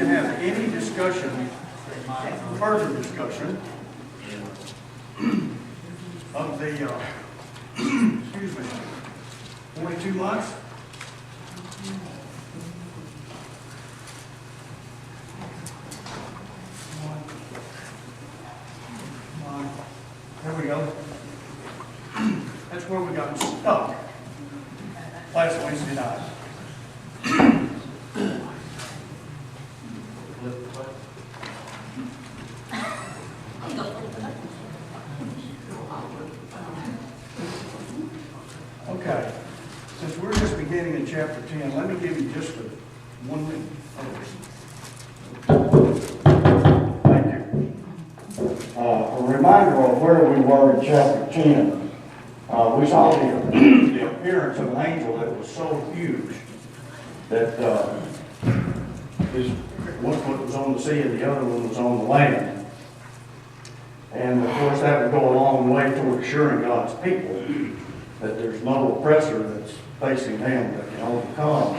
to have any discussion, further discussion of the, excuse me, 42 months? There we go. That's where we got stuck last Wednesday night. Okay, since we're just beginning in chapter 10, let me give you just a 1 minute. Thank you. A reminder of where we were in chapter 10. We saw the appearance of an angel that was so huge that one foot was on the sea and the other one was on the land. And of course that would go a long way toward assuring God's people that there's no oppressor that's facing them that can overcome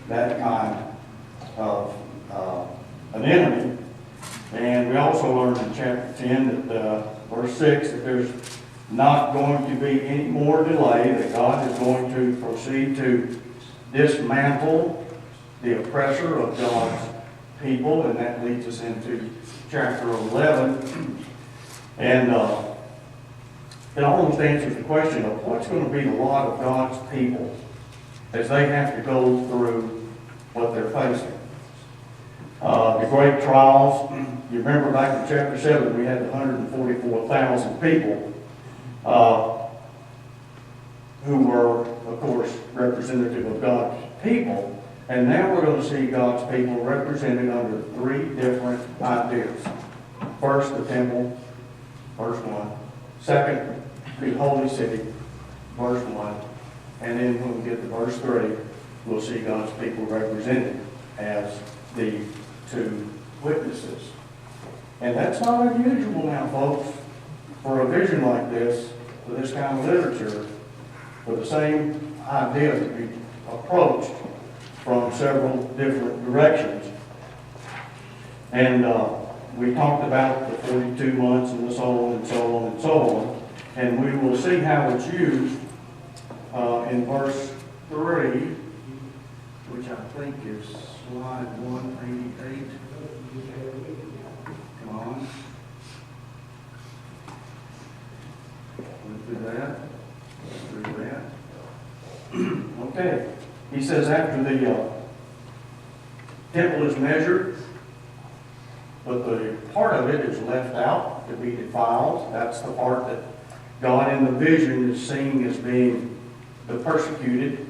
that kind of an enemy. And we also learned in chapter 10 that verse 6 that there's not going to be any more delay, that God is going to proceed to dismantle the oppressor of God's people, and that leads us into chapter 11. And it almost answers the question of what's going to be the lot of God's people as they have to go through what they're facing. The great trials, you remember back in chapter 7, we had 144,000 people who were, of course, representative of God's people. And now we're going to see God's people represented under 3 different ideas. First, the temple, verse 1. Second, the holy city, verse 1. And then when we get to verse 3, we'll see God's people represented as the 2 witnesses. And that's not unusual now, folks, for a vision like this, for this kind of literature, for the same idea to be approached from several different directions. And we talked about the 42 months and so on and so on and so on. And we will see how it's used in verse 3, which I think is slide 188. Come on. Went through that. Through that. Okay. He says after the temple is measured, but the part of it is left out to be defiled. That's the part that God in the vision is seeing as being the persecuted.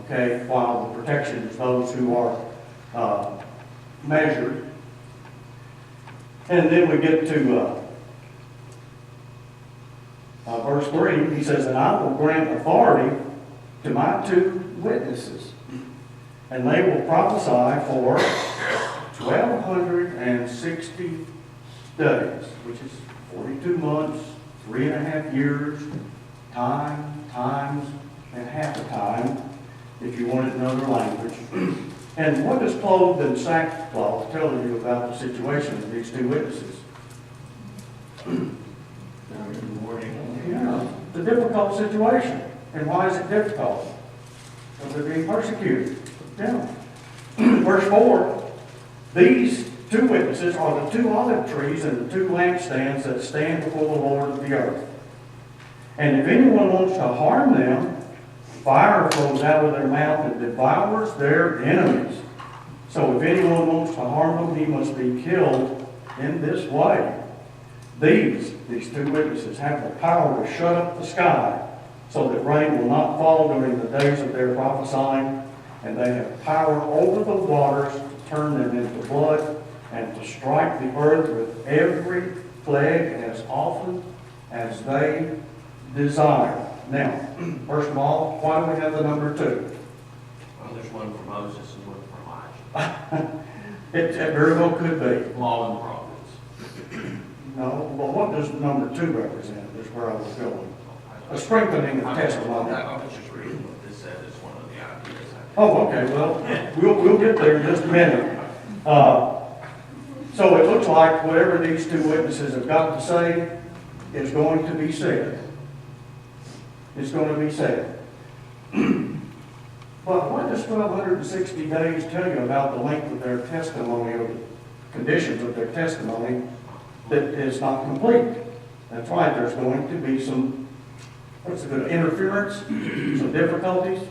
Okay, while the protection is those who are measured. And then we get to verse 3. He says, "And I will grant authority to my 2 witnesses, and they will prophesy for 1,260 days," which is 42 months, 3.5 years, times, and half a time, if you wanted another language. And what does clothed in sackcloth tell you about the situation of these 2 witnesses? Yeah, it's a difficult situation. And why is it difficult? Because they're being persecuted. Yeah. Verse 4, these 2 witnesses are the 2 olive trees and the 2 lampstands that stand before the Lord of the earth. And if anyone wants to harm them, fire flows out of their mouth and devours their enemies. So if anyone wants to harm them, he must be killed in this way. These 2 witnesses have the power to shut up the sky so that rain will not fall during the days of their prophesying, and they have power over the waters to turn them into blood and to strike the earth with every plague as often as they desire. Now, first of all, why do we have the number 2? Well, there's one for Moses and one for Elijah. It very well could be. Law and prophets. No, but what does number 2 represent? Is where I was going. A strengthening of testimony. I was just reading what this said. It's one of the ideas. Oh, okay. Well, we'll get there in just a minute. So it looks like whatever these two witnesses have got to say is going to be said. It's going to be said. But what does 1,260 days tell you about the length of their testimony or the conditions of their testimony that is not complete? That's right, there's going to be some, interference, some difficulties.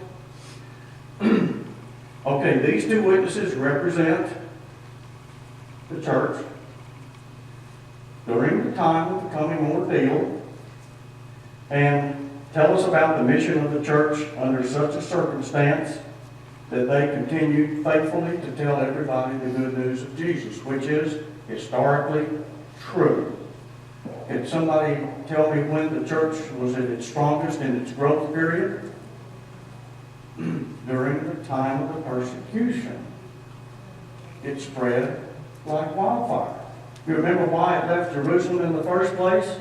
Okay, these two witnesses represent the church during the time of the coming ordeal and tell us about the mission of the church under such a circumstance that they continued faithfully to tell everybody the good news of Jesus, which is historically true. Can somebody tell me when the church was at its strongest in its growth period? During the time of the persecution. It spread like wildfire. You remember why it left Jerusalem in the first place?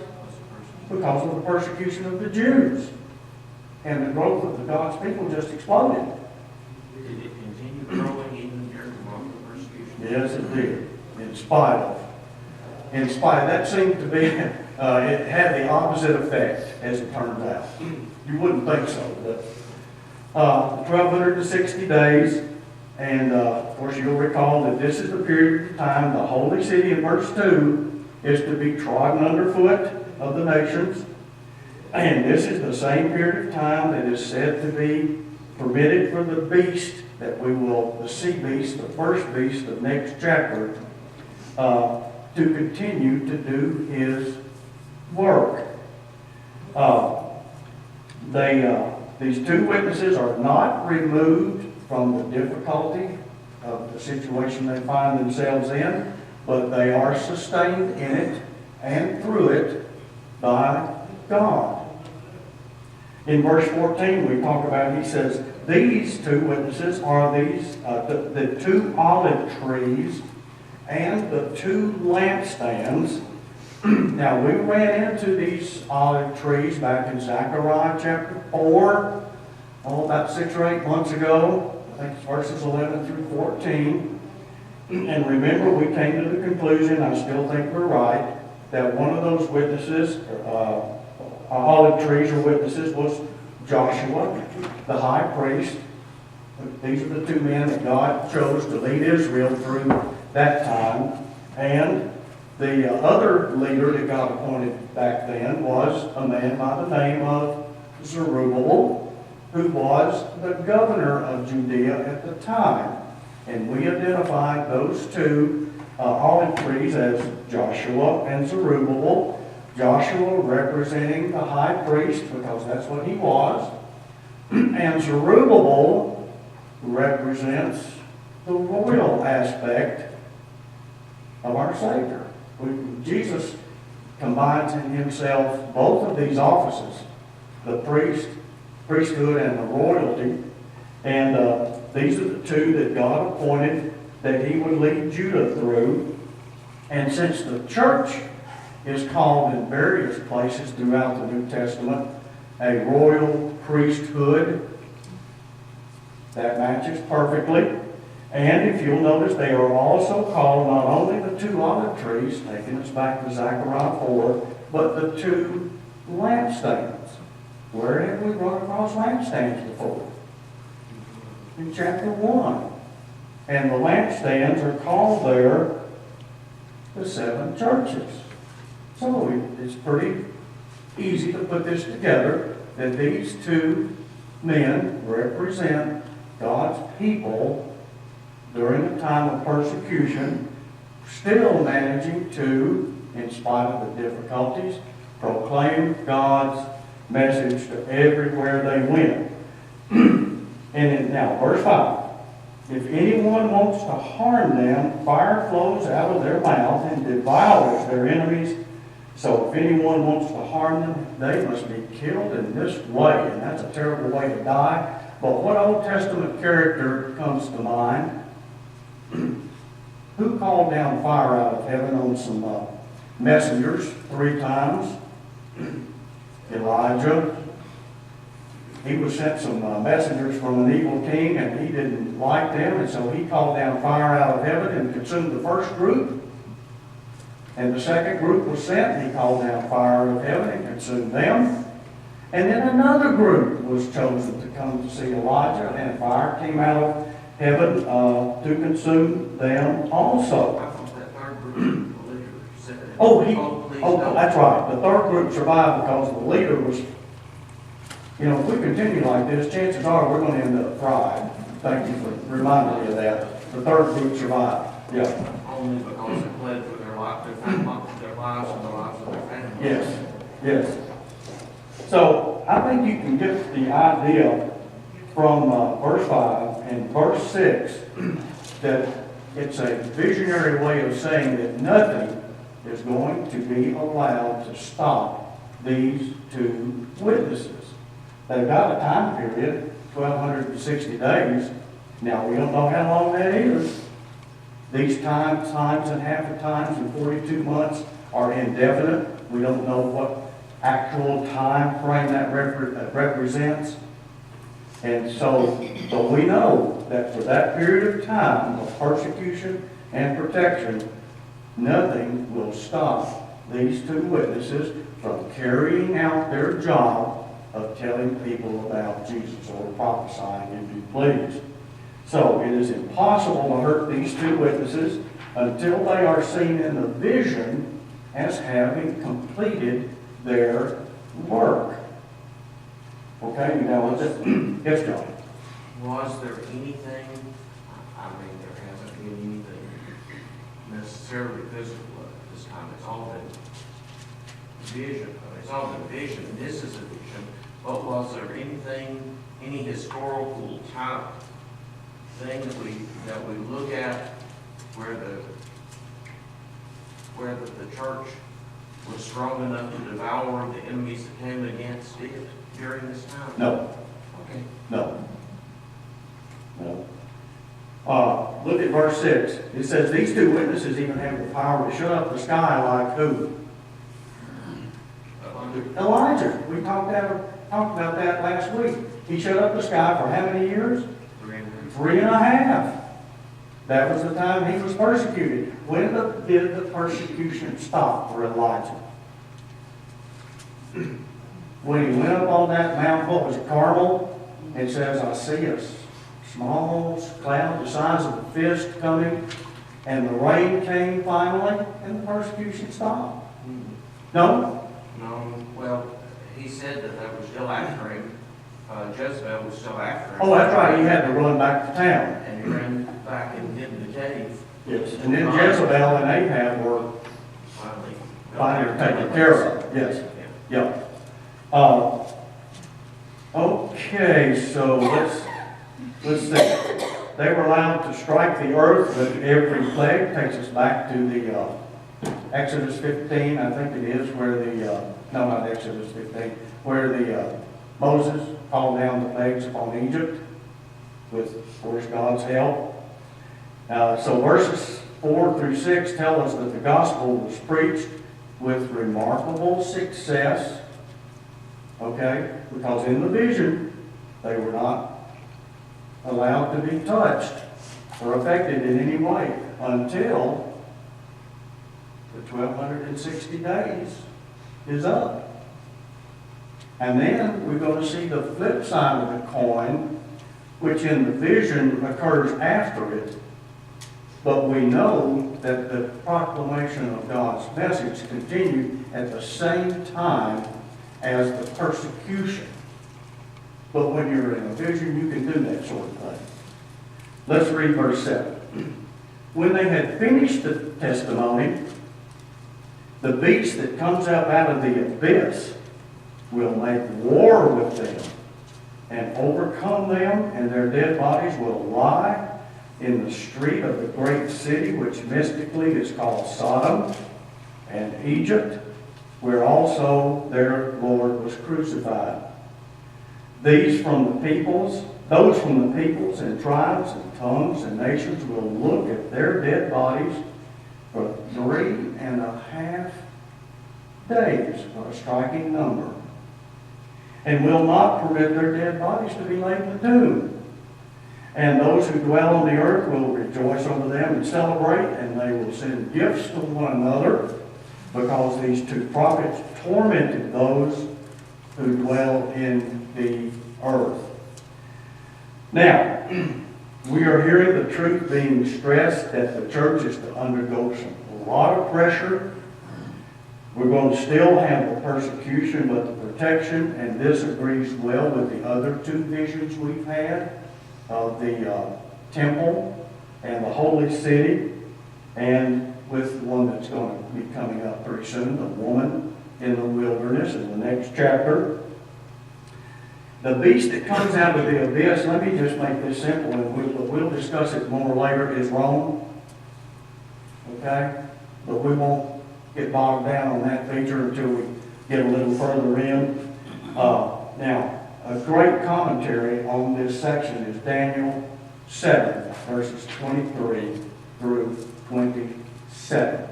Because of the persecution of the Jews. And the growth of the God's people just exploded. Did it continue growing even during the persecution? Yes, it did. In spite of. That seemed to be, it had the opposite effect, as it turns out. You wouldn't think so, but 1,260 days, and of course you'll recall that this is the period of time the holy city in verse 2 is to be trodden underfoot of the nations, and this is the same period of time that is said to be permitted for the beast that the sea beast, the first beast of next chapter, to continue to do his work. These two witnesses are not removed from the difficulty of the situation they find themselves in, but they are sustained in it and through it by God. In verse 14 we talk about, he says, these two witnesses are the two olive trees and the two lampstands. Now, we ran into these olive trees back in Zechariah chapter 4, about 6 or 8 months ago. I think it's verses 11 through 14. And remember, we came to the conclusion, I still think we're right, that one of those witnesses, olive trees or witnesses, was Joshua, the high priest. These are the two men that God chose to lead Israel through that time. And the other leader that God appointed back then was a man by the name of Zerubbabel, who was the governor of Judea at the time. And we identified those two olive trees as Joshua and Zerubbabel. Joshua representing the high priest, because that's what he was. And Zerubbabel represents the royal aspect of our Savior. Jesus combines in himself both of these offices, the priesthood and the royalty. And these are the two that God appointed that he would lead Judah through. And since the church is called in various places throughout the New Testament a royal priesthood, that matches perfectly. And if you'll notice, they are also called not only the two olive trees, taking us back to Zechariah 4, but the two lampstands. Where have we run across lampstands before? In chapter 1. And the lampstands are called there the seven churches. So it's pretty easy to put this together, that these two men represent God's people during a time of persecution, still managing to, in spite of the difficulties, proclaim God's message to everywhere they went. And now, verse 5. If anyone wants to harm them, fire flows out of their mouth and devours their enemies. So if anyone wants to harm them, they must be killed in this way. And that's a terrible way to die. But what Old Testament character comes to mind? Who called down fire out of heaven on some messengers 3 times? Elijah, he was sent some messengers from an evil king, and he didn't like them, and so he called down fire out of heaven and consumed the first group. And the second group was sent, and he called down fire out of heaven and consumed them. And then another group was chosen to come to see Elijah, and fire came out of heaven to consume them also. I thought that third group, the leader said, please Oh, don't. that's right. The third group survived because the leader was, if we continue like this, chances are we're going to end up fried. Thank you for reminding me of that. The third group survived. Yeah. Only because they pled for their lives and the lives of their family. Yes. So I think you can get the idea from verse 5 and verse 6 that it's a visionary way of saying that nothing is going to be allowed to stop these two witnesses. They've got a time period, 1,260 days. Now, we don't know how long that is. These times and half the times and 42 months are indefinite. We don't know what actual time frame that represents. And so, but we know that for that period of time of persecution and protection, nothing will stop these two witnesses from carrying out their job of telling people about Jesus, or prophesying, if you please. So it is impossible to hurt these two witnesses until they are seen in the vision as having completed their work. Okay, now let's yes, John. Was there anything, there hasn't been anything necessarily physical at this time. It's all been vision. It's all been vision. This is a vision. But was there anything, any historical type thing that we look at where the church was strong enough to devour the enemies that came against it during this time? No. Okay. No. Look at verse 6. It says, these two witnesses even have the power to shut up the sky like who? Elijah. We talked about that last week. He shut up the sky for how many years? 3.5. That was the time he was persecuted. When did the persecution stop for Elijah? When he went up on that mount, what was it, Carmel, and says, I see a small cloud the size of a fist coming, and the rain came finally, and the persecution stopped. No? No. Well, he said that was still after him. Jezebel was still after him. Oh, that's right. He had to run back to town. And he ran back and hid in the cave. Yes. And then Jezebel and Ahab were finally taken care of. Yes. Yeah. Okay, so let's see. They were allowed to strike the earth with every plague. Takes us back to the Exodus 15, I think it is, where no, not Exodus 15, where Moses called down the plagues upon Egypt with, of course, God's help. So verses 4 through 6 tell us that the gospel was preached with remarkable success, okay, because in the vision they were not allowed to be touched or affected in any way until the 1,260 days is up. And then we're going to see the flip side of the coin, which in the vision occurs after it. But we know that the proclamation of God's message continued at the same time as the persecution. But when you're in a vision, you can do that sort of thing. Let's read verse 7. When they had finished the testimony, the beast that comes up out of the abyss will make war with them and overcome them, and their dead bodies will lie in the street of the great city, which mystically is called Sodom and Egypt, where also their Lord was crucified. Those from the peoples and tribes and tongues and nations will look at their dead bodies for 3.5 days. What a striking number. and will not permit their dead bodies to be laid in the tomb. And those who dwell on the earth will rejoice over them and celebrate, and they will send gifts to one another, because these two prophets tormented those who dwell in the earth. Now, we are hearing the truth being stressed that the church is to undergo a lot of pressure. We're going to still have the persecution, but the protection, and this agrees well with the other two visions we've had of the temple and the holy city, and with the one that's going to be coming up pretty soon, the woman in the wilderness in the next chapter. The beast that comes out of the abyss, let me just make this simple, and we'll discuss it more later, is Rome. Okay? But we won't get bogged down on that feature until we get a little further in. Now, a great commentary on this section is Daniel 7, verses 23 through 27.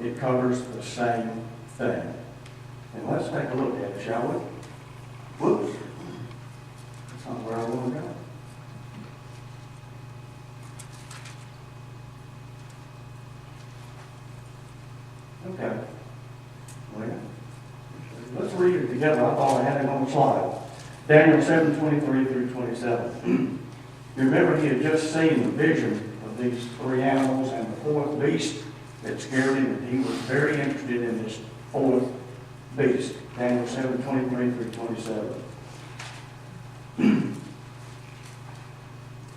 It covers the same thing. And let's take a look at it, shall we? Whoops. That's not where I want to go. Okay. Well, let's read it together. I thought I had it on the slide. Daniel 7, 23 through 27. You remember he had just seen the vision of these three animals and the fourth beast that scared him, and he was very interested in this fourth beast. Daniel 7, 23 through 27.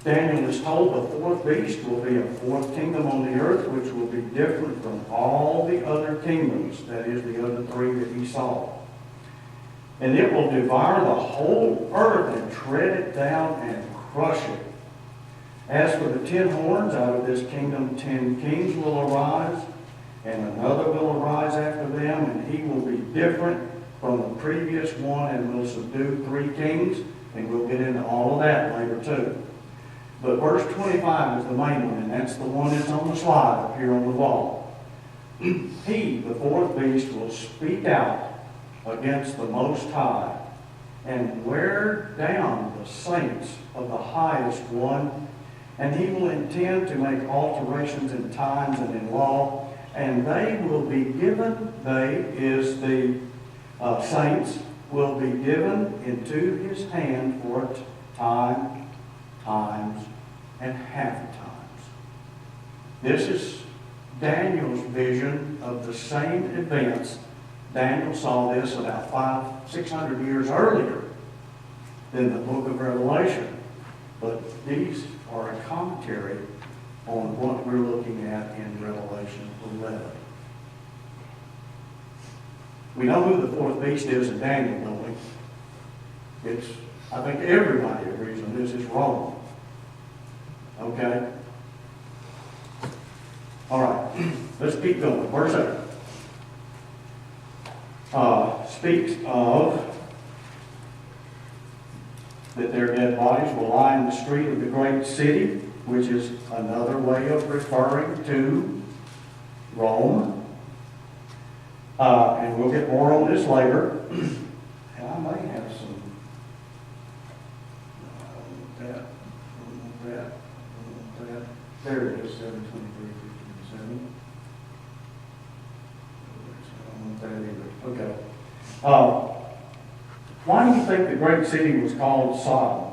Daniel is told the fourth beast will be a fourth kingdom on the earth, which will be different from all the other kingdoms, that is, the other three that he saw. And it will devour the whole earth and tread it down and crush it. As for the 10 horns, out of this kingdom 10 kings will arise, and another will arise after them, and he will be different from the previous one and will subdue 3 kings, and we'll get into all of that later too. But verse 25 is the main one, and that's the one that's on the slide up here on the wall. He, the fourth beast, will speak out against the Most High and wear down the saints of the highest one, and he will intend to make alterations in times and in law, and they will be given, the saints, will be given into his hand for time, times, and half times. This is Daniel's vision of the same events. Daniel saw this about 600 years earlier than the book of Revelation. But these are a commentary on what we're looking at in Revelation 11. We know who the fourth beast is in Daniel, don't we? I think everybody agrees on this. It's Rome. Okay? All right. Let's keep going. Verse 8 speaks of that their dead bodies will lie in the street of the great city, which is another way of referring to Rome. And we'll get more on this later. And I may have some that. There it is, 7:23 through 27. I don't want that either. Okay. Why do you think the great city was called Sodom?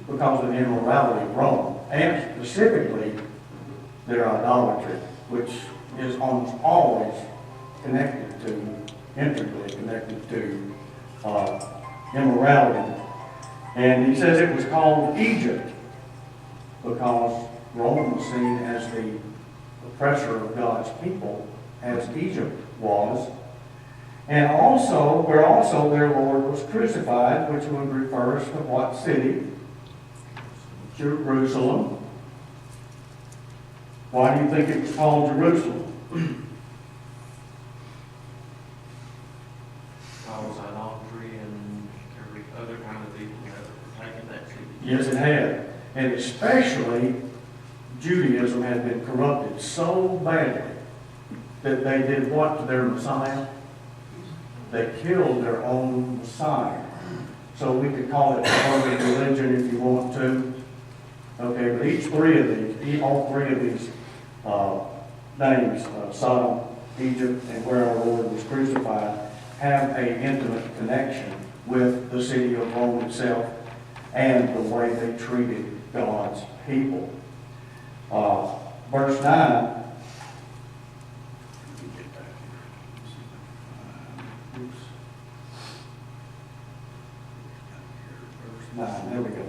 Because of the immorality of Rome, and specifically their idolatry, which is almost always intricately connected to immorality. And he says it was called Egypt because Rome was seen as the oppressor of God's people, as Egypt was. And also, where also their Lord was crucified, which would refer us to what city? Jerusalem. Why do you think it was called Jerusalem? Because idolatry and every other kind of evil had taken that city. Yes, it had. And especially Judaism had been corrupted so badly that they did what to their Messiah? they killed their own Messiah. So we could call it perverted religion if you want to. Okay, but all three of these names, Sodom, Egypt, and where our Lord was crucified, have an intimate connection with the city of Rome itself and the way they treated God's people. Verse 9. There we go.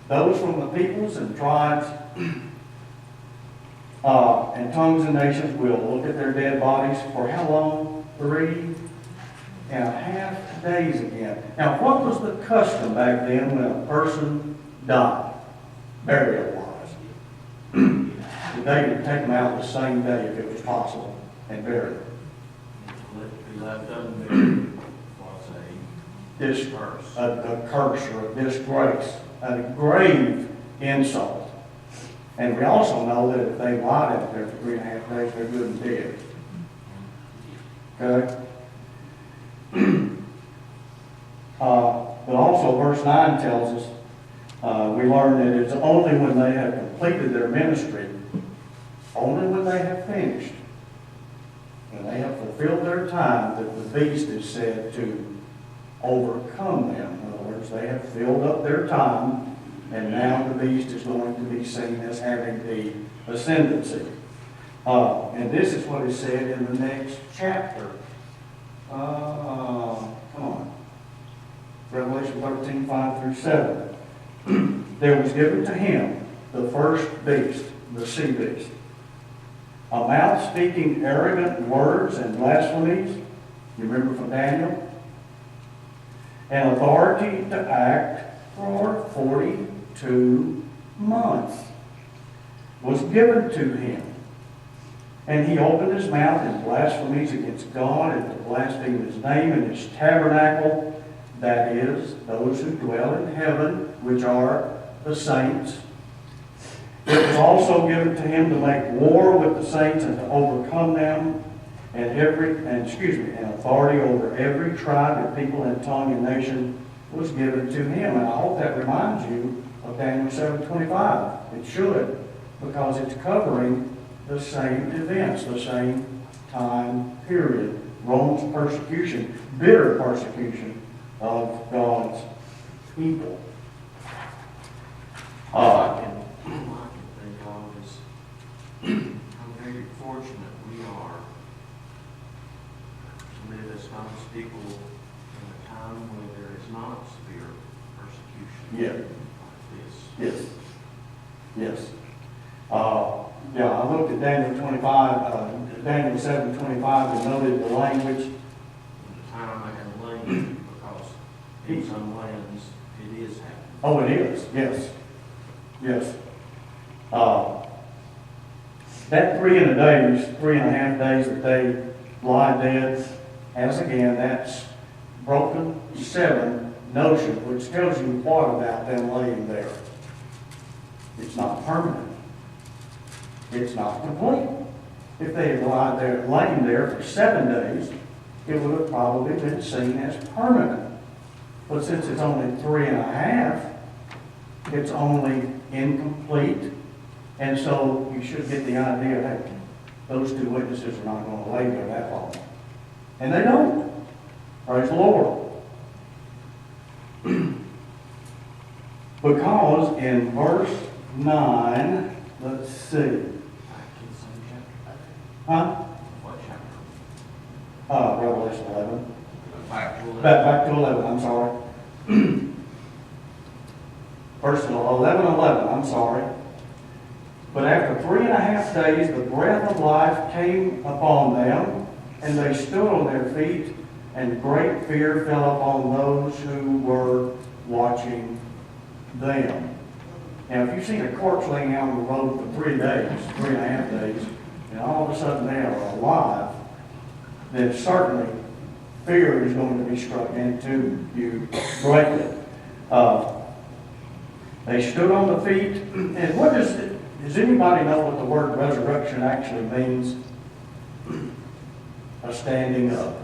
Those from the peoples and tribes and tongues and nations will look at their dead bodies for how long? 3.5 days again. Now, what was the custom back then when a person died, burial-wise? They would take them out the same day if it was possible and bury them. If you left unburied, what's This curse? a curse or a disgrace, a grave insult. And we also know that if they lied out there for 3.5 days, they're good and dead. Okay? But also verse 9 tells us, we learn that it's only when they have completed their ministry, only when they have finished, when they have fulfilled their time, that the beast is said to overcome them. In other words, they have filled up their time, and now the beast is going to be seen as having the ascendancy. And this is what is said in the next chapter. Come on. Revelation 13, 5 through 7. There was given to him the first beast, the sea beast, a mouth speaking arrogant words and blasphemies. You remember from Daniel? And authority to act for 42 months was given to him. And he opened his mouth in blasphemies against God and to blaspheme his name and his tabernacle, that is, those who dwell in heaven, which are the saints. It was also given to him to make war with the saints and to overcome them, and authority over every tribe and people and tongue and nation was given to him. And I hope that reminds you of Daniel 7:25. It should, because it's covering the same events, the same time period. Rome's persecution, bitter persecution of God's people. All I can think of is how very fortunate we are to live as God's people in a time when there is not severe persecution like this. Yes. I looked at Daniel 25, Daniel 7:25, and noted the language. The time I had laid, because in some lands it is happening. Oh, it is. Yes. That 3.5 days that they lie dead, as again, that's broken 7 notion, which tells you what about them laying there. It's not permanent. It's not complete. If they had lain there for 7 days, it would have probably been seen as permanent. But since it's only 3.5, it's only incomplete. And so you should get the idea that those 2 witnesses are not going to lay there that long. And they don't. Praise the Lord. Because in verse 9, let's see. Back to the same chapter. Huh? What chapter? Revelation 11. Back to 11. Back to 11, I'm sorry. Verse 11, I'm sorry. But after 3.5 days, the breath of life came upon them, and they stood on their feet, and great fear fell upon those who were watching them. Now, if you've seen a corpse laying out on the road for 3 days, 3.5 days, and all of a sudden they are alive, then certainly fear is going to be struck into you greatly. They stood on the feet, and what does anybody know what the word resurrection actually means? A standing up.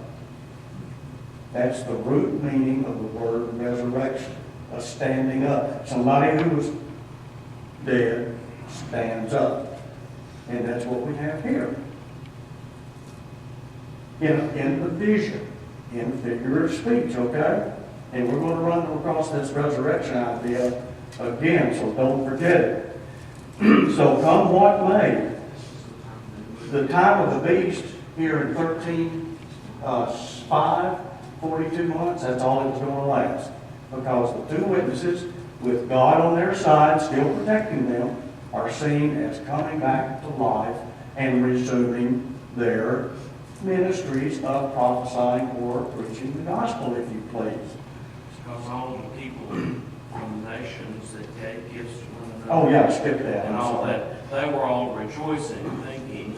That's the root meaning of the word resurrection, a standing up. Somebody who was dead stands up. And that's what we have here. In the vision, in figure of speech, okay? And we're going to run across this resurrection idea again, so don't forget it. So come what may, the time of the beast here in 42 months, that's all it was going to last. Because the two witnesses, with God on their side, still protecting them, are seen as coming back to life and resuming their ministries of prophesying or preaching the gospel, if you please. Because all the people from the nations that gave gifts to one another. Oh, yeah, skip that. And all that, they were all rejoicing, thinking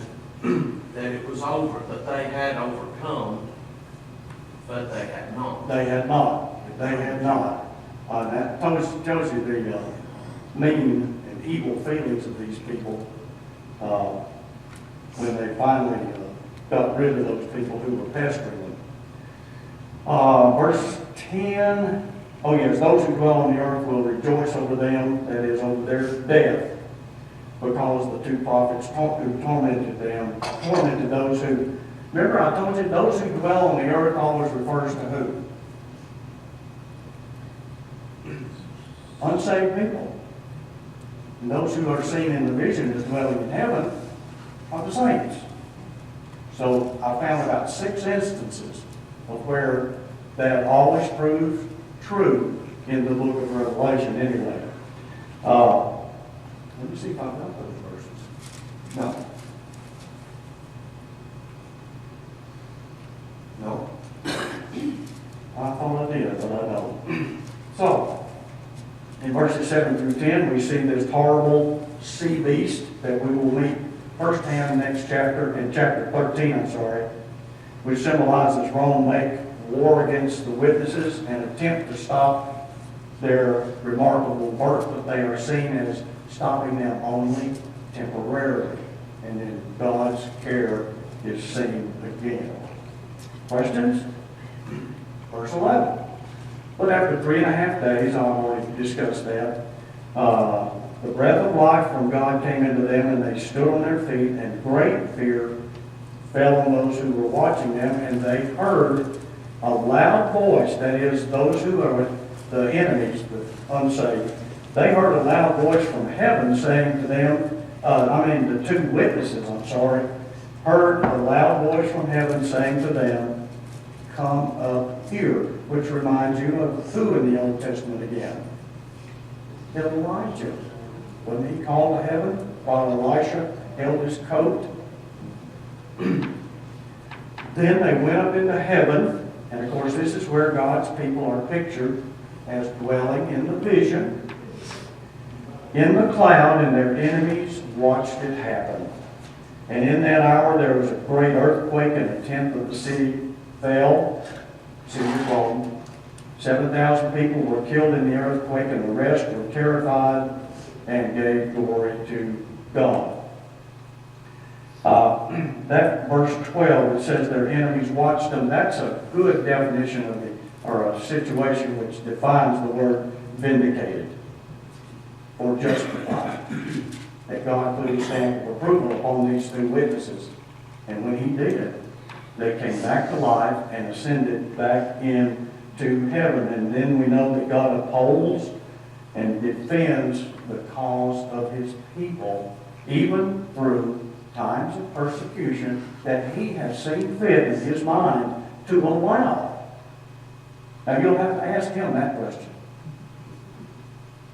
that it was over, that they had overcome, but they had not. They had not. They had not. That tells you the mean and evil feelings of these people when they finally got rid of those people who were pestering them. Verse 10, oh yes, those who dwell on the earth will rejoice over them, that is, over their death, because the two prophets who tormented them, tormented those who, remember I told you, those who dwell on the earth always refers to who? Unsaved people. And those who are seen in the vision as dwelling in heaven are the saints. So I found about 6 instances of where that always proves true in the book of Revelation anyway. Let me see if I've got those verses. No. No. I thought I did, but I don't. So, in verses 7 through 10, we see this horrible sea beast that we will meet firsthand next chapter, in chapter 13, which symbolizes Rome make war against the witnesses and attempt to stop their remarkable work, but they are seen as stopping them only temporarily. And then God's care is seen again. Questions? Verse 11. But after 3.5 days, I've already discussed that, the breath of life from God came into them, and they stood on their feet, and great fear fell on those who were watching them, and they heard a loud voice, that is, those who are the enemies, the unsaved. They heard a loud voice from heaven saying to them, the two witnesses, heard a loud voice from heaven saying to them, come up here, which reminds you of who in the Old Testament again? Elijah. When he called to heaven while Elisha held his coat. Then they went up into heaven, and of course this is where God's people are pictured as dwelling in the vision, in the cloud, and their enemies watched it happen. And in that hour there was a great earthquake, and 1/10 of the city fell. City of Rome. 7,000 people were killed in the earthquake, and the rest were terrified and gave glory to God. That verse 12, it says their enemies watched them. That's a good definition of or a situation which defines the word vindicated or justified. That God put his stamp of approval upon these two witnesses. And when he did, they came back to life and ascended back into heaven. And then we know that God upholds and defends the cause of his people, even through times of persecution that he has seen fit in his mind to allow. Now you'll have to ask him that question.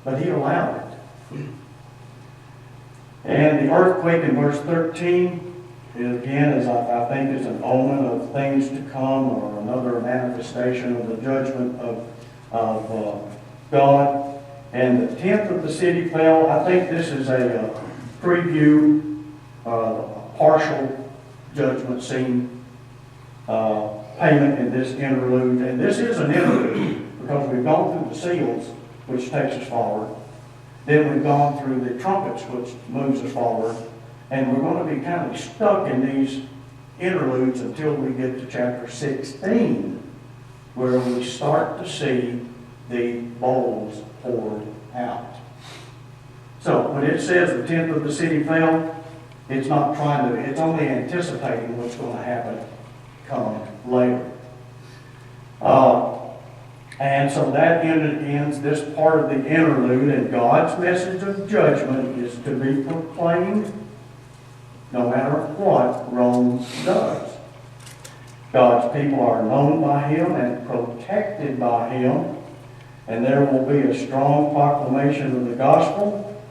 But he allowed it. And the earthquake in verse 13, again, I think is an omen of things to come, or another manifestation of the judgment of God. And the 10th of the city fell. I think this is a preview, a partial judgment scene payment in this interlude. And this is an interlude because we've gone through the seals, which takes us forward. Then we've gone through the trumpets, which moves us forward. And we're going to be kind of stuck in these interludes until we get to chapter 16. where we start to see the bowls poured out. So when it says the tenth of the city fell, it's not trying to, it's only anticipating what's going to happen come later. And so that ends this part of the interlude, and God's message of judgment is to be proclaimed no matter what Rome does. God's people are known by Him and protected by Him, and there will be a strong proclamation of the gospel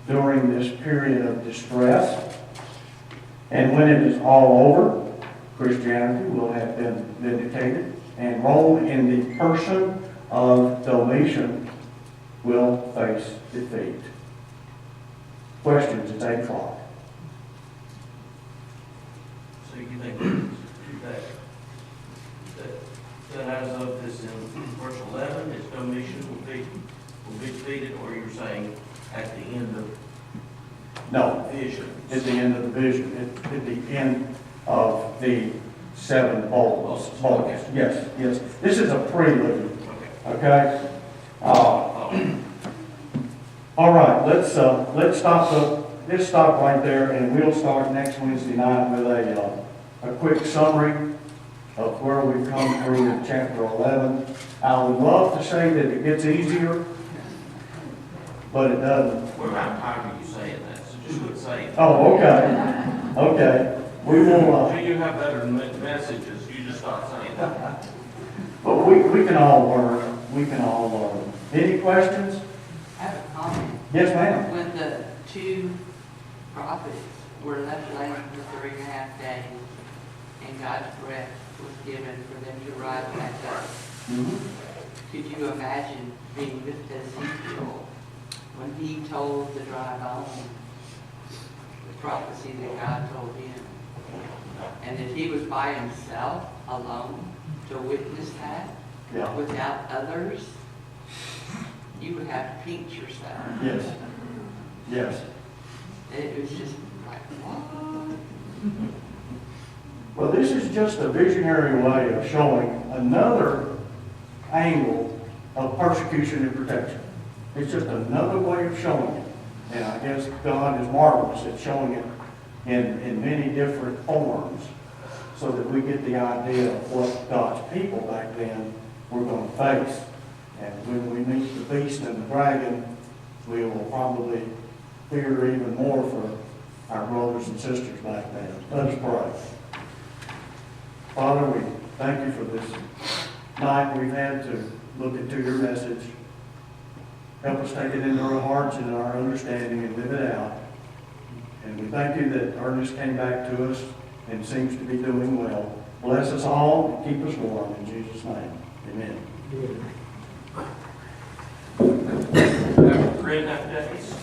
during this period of distress. And when it is all over, Christianity will have been vindicated, and Rome, in the person of Domitian, will face defeat. Questions? It's 8 o'clock. So you think that as of this in verse 11, is Domitian will be defeated, or you're saying at the end of No, vision? at the end of the vision, at the end of the 7 bowls. Okay. Yes. This is a prelude. Okay. Okay. All right. Let's stop right there, and we'll start next Wednesday night with a quick summary of where we've come through in chapter 11. I would love to say that it gets easier, but it doesn't. We're not tired of you saying that, so just quit saying it. Oh, okay. Okay. We will. Until you have better messages, you just start saying that. But we can all learn. We can all learn. Any questions? I have a comment. Yes, ma'am. When the 2 prophets were left laying for 3.5 days, and God's breath was given for them to rise back up, could you imagine being with Ezekiel when he told the dry bone the prophecy that God told him? And if he was by himself, alone, to witness that, Yeah. without others, you would have to pinch yourself. Yes. Yes. It was just like, what? Well, this is just a visionary way of showing another angle of persecution and protection. It's just another way of showing it. And I guess God is marvelous at showing it in many different forms, so that we get the idea of what God's people back then were going to face. And when we meet the beast and the dragon, we will probably fear even more for our brothers and sisters back then. Let us pray. Father, we thank you for this night we've had to look into your message. Help us take it into our hearts and our understanding and live it out. And we thank you that Ernest came back to us and seems to be doing well. Bless us all and keep us warm. In Jesus' name, amen. Have a great enough days.